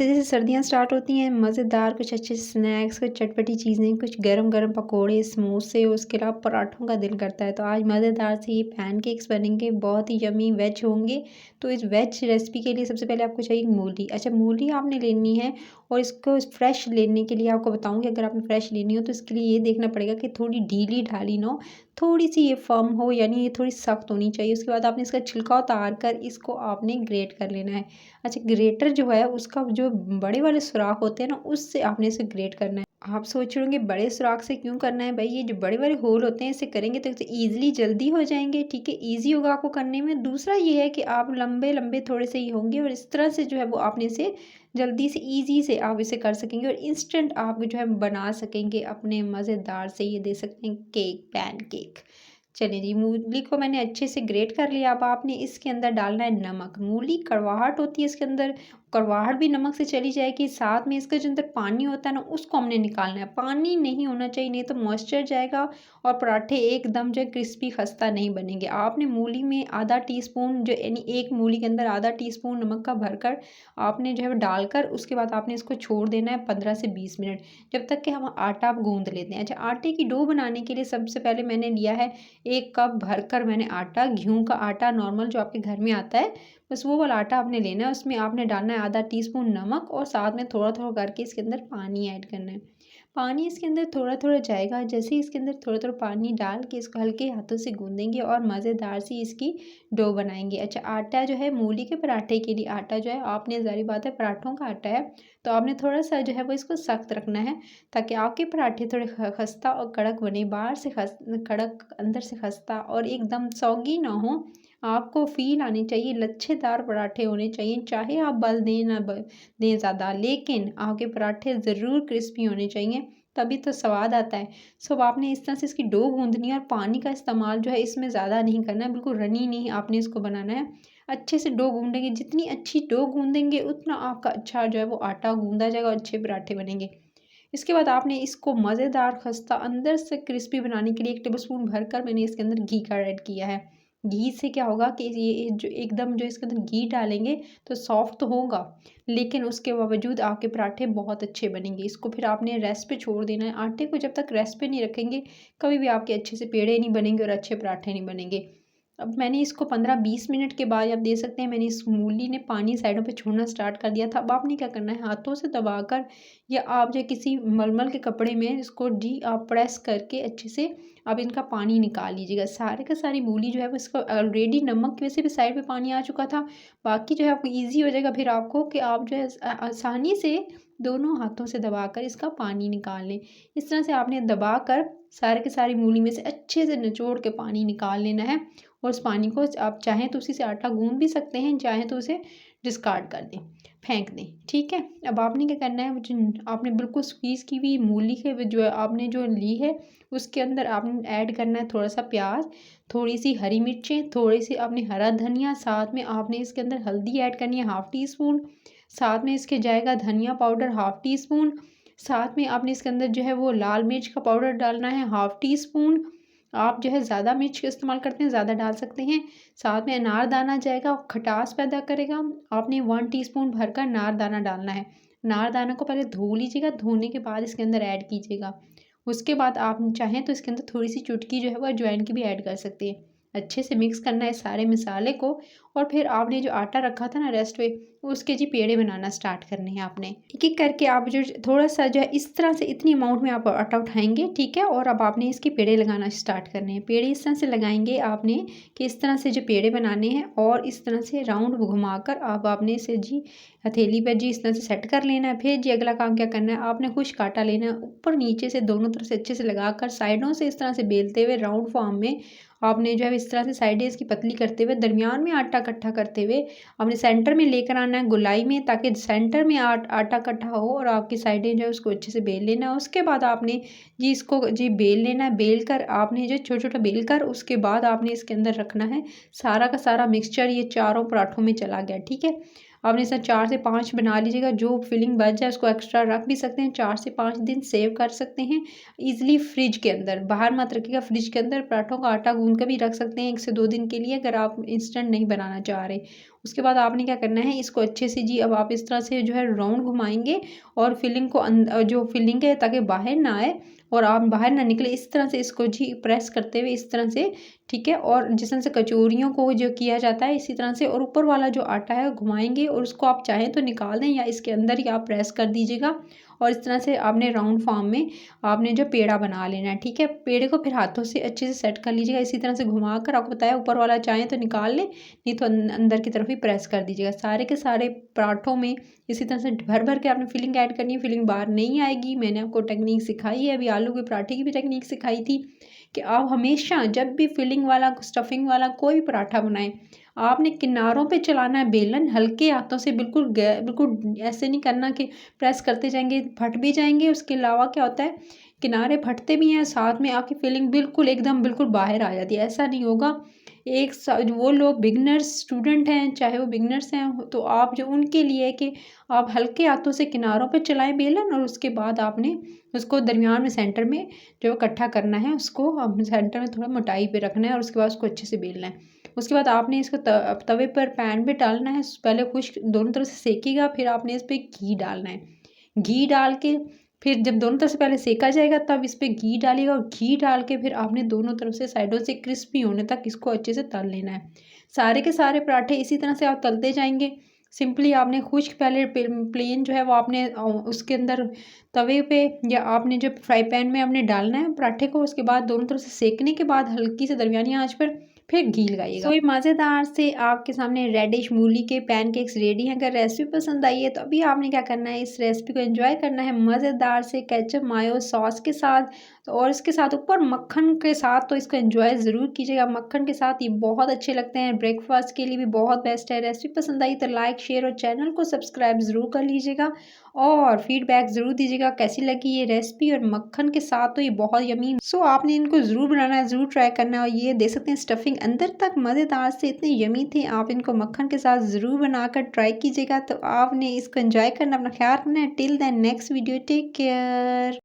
जैसे जैसे सर्दियाँ स्टार्ट होती हैं मज़ेदार कुछ अच्छे स्नैक्स, कुछ चटपटी चीज़ें, कुछ गरम-गरम पकोड़े, समोसे, उसके अलावा पराठों का दिल करता है। तो आज मज़ेदार से ये पैनकेक्स बनेंगे, बहुत ही यम्मी वेज होंगे। तो इस वेज रेसिपी के लिए सबसे पहले आपको चाहिए मूली। अच्छा, मूली आपने लेनी है और इसको फ्रेश लेने के लिए आपको बताऊँगी, अगर आपने फ्रेश लेनी हो तो इसके लिए ये देखना पड़ेगा कि थोड़ी ढीली-ढाली ना हो, थोड़ी-सी ये फ़र्म हो, यानी ये थोड़ी सख्त होनी चाहिए। उसके बाद आपने इसका छिलका उतार कर इसको आपने ग्रेट कर लेना है। अच्छा, ग्रेटर जो है उसका जो बड़े वाले सुराख होते हैं ना, उससे आपने इसे ग्रेट करना है। आप सोच रहे होंगे बड़े सुराख से क्यों करना है भाई, ये जो बड़े बड़े होल होते हैं इससे करेंगे तो इसे ईज़िली जल्दी हो जाएँगे, ठीक है? ईज़ी होगा आपको करने में। दूसरा ये है कि आप लंबे-लंबे थोड़े से ही होंगे और इस तरह से जो है वो आपने इसे जल्दी से ईज़ी से आप इसे कर सकेंगे और इंस्टेंट आप जो है बना सकेंगे अपने मज़ेदार से ये दे सकते हैं केक, पैनकेक। चलिए जी, मूली को मैंने अच्छे से ग्रेट कर लिया। अब आपने इसके अंदर डालना है नमक। मूली कड़वाहट होती है इसके अंदर, कड़वाहट भी नमक से चली जाएगी। साथ में इसका जो अंदर पानी होता है ना, उसको हमने निकालना है। पानी नहीं होना चाहिए, नहीं तो मॉइस्चर जाएगा और पराठे एकदम जो है क्रिस्पी खस्ता नहीं बनेंगे। आपने मूली में आधा टीस्पून जो यानी एक मूली के अंदर आधा टीस्पून नमक का भरकर आपने जो है वो डालकर उसके बाद आपने इसको छोड़ देना है 15 से 20 मिनट, जब तक कि हम आटा गूँध लेते हैं। अच्छा, आटे की डो बनाने के लिए सबसे पहले मैंने लिया है 1 कप भरकर मैंने आटा, गेहूँ का आटा नॉर्मल जो आपके घर में आता है, बस वो वाला आटा आपने लेना है। उसमें आपने डालना है आधा टीस्पून नमक और साथ में थोड़ा-थोड़ा करके इसके अंदर पानी ऐड करना है। पानी इसके अंदर थोड़ा-थोड़ा जाएगा, जैसे ही इसके अंदर थोड़ा-थोड़ा पानी डाल के इसको हल्के हाथों से गूँथेंगे और मज़ेदार सी इसकी डो बनाएँगे। अच्छा, आटा जो है मूली के पराठे के लिए आटा जो है आपने, ज़ाहिर बात है पराठों का आटा है, तो आपने थोड़ा-सा जो है वो इसको सख्त रखना है ताकि आपके पराठे थोड़े खस्ता और कड़क बने, बाहर से कड़क, अंदर से खस्ता और एकदम सौगी ना हो। आपको फ़ील आनी चाहिए, लच्छेदार पराठे होने चाहिए, चाहे आप बल दें ना दें ज़्यादा, लेकिन आपके पराठे ज़रूर क्रिस्पी होने चाहिए, तभी तो स्वाद आता है। सो अब आपने इस तरह से इसकी डो गूँथनी है और पानी का इस्तेमाल जो है इसमें ज़्यादा नहीं करना है, बिल्कुल रनी नहीं आपने इसको बनाना है। अच्छे से डो गूँधेंगे, जितनी अच्छी डो गूँधेंगे उतना आपका अच्छा जो है वो आटा गूँधा जाएगा और अच्छे पराठे बनेंगे। इसके बाद आपने इसको मज़ेदार खस्ता अंदर से क्रिस्पी बनाने के लिए 1 टेबलस्पून भरकर मैंने इसके अंदर घी का ऐड किया है। घी से क्या होगा कि ये जो एकदम जो इसके अंदर घी डालेंगे तो सॉफ्ट तो होगा, लेकिन उसके बावजूद आपके पराठे बहुत अच्छे बनेंगे। इसको फिर आपने रेस्ट पे छोड़ देना है। आटे को जब तक रेस्ट पे नहीं रखेंगे, कभी भी आपके अच्छे से पेड़े नहीं बनेंगे और अच्छे पराठे नहीं बनेंगे। अब मैंने इसको 15-20 मिनट के बाद आप देख सकते हैं मैंने इस मूली ने पानी साइडों पे छोड़ना स्टार्ट कर दिया था। अब आपने क्या करना है, हाथों से दबाकर या आप जो किसी मलमल के कपड़े में इसको आप प्रेस करके अच्छे से आप इनका पानी निकाल लीजिएगा। सारे का सारी मूली जो है वो इसको ऑलरेडी नमक की वजह से भी साइड पे पानी आ चुका था। बाकी जो है आपको ईज़ी हो जाएगा फिर आपको कि आप जो है आसानी से दोनों हाथों से दबाकर इसका पानी निकाल लें। इस तरह से आपने दबाकर सारे के सारी मूली में से अच्छे से निचोड़ के पानी निकाल लेना है और उस पानी को आप चाहें तो उसी से आटा गूँध भी सकते हैं, चाहें तो उसे डिस्कार्ड कर दें, फेंक दें, ठीक है? अब आपने क्या करना है, वो जो आपने बिल्कुल स्क्वीज़ की हुई मूली है वो जो आपने जो ली है, उसके अंदर आपने ऐड करना है थोड़ा-सा प्याज़, थोड़ी-सी हरी मिर्चें, थोड़ी-सी आपने हरा धनिया, साथ में आपने इसके अंदर हल्दी ऐड करनी है हाफ़ टी स्पून, साथ में इसके जाएगा धनिया पाउडर हाफ़ टी स्पून, साथ में आपने इसके अंदर जो है वो लाल मिर्च का पाउडर डालना है हाफ़ टी स्पून। आप जो है ज़्यादा मिर्च का इस्तेमाल करते हैं, ज़्यादा डाल सकते हैं। साथ में अनारदाना जाएगा, खटास पैदा करेगा। आपने 1 टीस्पून भरकर अनारदाना डालना है। अनारदाना को पहले धो लीजिएगा, धोने के बाद इसके अंदर ऐड कीजिएगा। उसके बाद आप चाहें तो इसके अंदर थोड़ी-सी चुटकी जो है वो अजवाइन की भी ऐड कर सकते हैं। अच्छे से मिक्स करना है सारे मसाले को और फिर आपने जो आटा रखा था ना रेस्ट पे, उसके जी पेड़े बनाना स्टार्ट करने हैं आपने। एक-एक करके आप जो थोड़ा-सा जो है इस तरह से इतनी अमाउंट में आप आटा उठाएँगे, ठीक है? और अब आपने इसके पेड़े लगाना स्टार्ट करने हैं। पेड़े इस तरह से लगाएँगे आपने कि इस तरह से जो पेड़े बनाने हैं और इस तरह से राउंड घुमाकर अब आपने इसे जी हथेली पर जी इस तरह से सेट कर लेना है। फिर जी अगला काम क्या करना है, आपने खुश्क आटा लेना है, ऊपर-नीचे से दोनों तरफ से अच्छे से लगाकर साइडों से इस तरह से बेलते हुए राउंड फॉर्म में आपने जो है इस तरह से साइडें इसकी पतली करते हुए दरमियान में आटा इकट्ठा करते हुए आपने सेंटर में लेकर आना है गोलाई में, ताकि सेंटर में आटा इकट्ठा हो और आपकी साइडें जो है उसको अच्छे से बेल लेना है। उसके बाद आपने जी इसको जी बेल लेना है, बेल कर आपने जो छोटा-छोटा बेल कर उसके बाद आपने इसके अंदर रखना है सारा का सारा मिक्सचर, ये चारों पराठों में चला गया, ठीक है? आपने इसे 4 से 5 बना लीजिएगा, जो फिलिंग बच जाए उसको एक्स्ट्रा रख भी सकते हैं, 4 से 5 दिन सेव कर सकते हैं ईज़िली फ्रिज के अंदर। बाहर मत रखिएगा, फ्रिज के अंदर पराठों का आटा गूँध कर भी रख सकते हैं 1 से 2 दिन के लिए, अगर आप इंस्टेंट नहीं बनाना चाह रहे। उसके बाद आपने क्या करना है, इसको अच्छे से जी अब आप इस तरह से जो है राउंड घुमाएंगे और फिलिंग को जो फिलिंग है ताकि बाहर ना आए और आप बाहर ना निकले, इस तरह से इसको जी प्रेस करते हुए इस तरह से, ठीक है। और जिस तरह से कचौरियों को जो किया जाता है इसी तरह से, और ऊपर वाला जो आटा है घुमाएंगे और उसको आप चाहें तो निकाल दें या इसके अंदर ही आप प्रेस कर दीजिएगा। और इस तरह से आपने राउंड फॉर्म में आपने जो पेड़ा बना लेना है, ठीक है। पेड़े को फिर हाथों से अच्छे से सेट कर लीजिएगा, इसी तरह से घुमा कर, आपको बताया ऊपर वाला चाहें तो निकाल लें, नहीं तो अंदर की तरफ ही प्रेस कर दीजिएगा। सारे के सारे पराठों में इसी तरह से भर भर के आपने फिलिंग ऐड करनी है, फिलिंग बाहर नहीं आएगी। मैंने आपको टेक्निक सिखाई है, अभी आलू के पराठे की भी टेक्निक सिखाई थी कि आप हमेशा जब भी फिलिंग वाला स्टफिंग वाला कोई भी पराठा बनाएं, आपने किनारों पे चलाना है बेलन, हल्के हाथों से, बिल्कुल बिल्कुल ऐसे नहीं करना कि प्रेस करते जाएंगे फट भी जाएंगे। उसके अलावा क्या होता है, किनारे फटते भी हैं, साथ में आपकी फिलिंग बिल्कुल एकदम बिल्कुल बाहर आ जाती है, ऐसा नहीं होगा। वो लोग बिगनर्स स्टूडेंट हैं, चाहे वो बिगनर्स हैं, तो आप जो उनके लिए कि आप हल्के हाथों से किनारों पे चलाएं बेलन, और उसके बाद आपने उसको दरमियान में सेंटर में जो इकट्ठा करना है उसको सेंटर में थोड़ा मोटाई पे रखना है और उसके बाद उसको अच्छे से बेलना है। उसके बाद आपने इसको तवे पर पैन पे डालना है, पहले खुश्क दोनों तरफ से सेकेगा, फिर आपने इस पर घी डालना है। घी डाल के फिर जब दोनों तरफ से पहले सेका जाएगा तब इस पर घी डालिएगा, और घी डाल के फिर आपने दोनों तरफ से साइडों से क्रिस्पी होने तक इसको अच्छे से तल लेना है। सारे के सारे पराठे इसी तरह से आप तलते जाएंगे। सिंपली आपने खुश्क पहले प्लेन जो है वो आपने उसके अंदर तवे पे या आपने जो फ्राई पैन में आपने डालना है पराठे को, उसके बाद दोनों तरफ से सेकने के बाद हल्की से दरमियानी आंच पर फिर घी लगाइएगा। तो ये मज़ेदार से आपके सामने रेडिश मूली के पैनकेक्स रेडी हैं। अगर रेसिपी पसंद आई है तो अभी आपने क्या करना है, इस रेसिपी को एंजॉय करना है मज़ेदार से केचप मायो सॉस के साथ, तो और इसके साथ ऊपर मक्खन के साथ, तो इसको एंजॉय ज़रूर कीजिएगा मक्खन के साथ, ये बहुत अच्छे लगते हैं। ब्रेकफास्ट के लिए भी बहुत बेस्ट है। रेसिपी पसंद आई तो लाइक शेयर और चैनल को सब्सक्राइब ज़रूर कर लीजिएगा और फीडबैक ज़रूर दीजिएगा कैसी लगी ये रेसिपी। और मक्खन के साथ तो ये बहुत यमी, सो आपने इनको ज़रूर बनाना है, ज़रूर ट्राई करना है। और ये देख सकते हैं स्टफिंग अंदर तक मज़ेदार से इतने यमी थे, आप इनको मक्खन के साथ ज़रूर बनाकर ट्राई कीजिएगा। तो आपने इसको एंजॉय करना, अपना ख्याल रखना है। Till then next video, take care.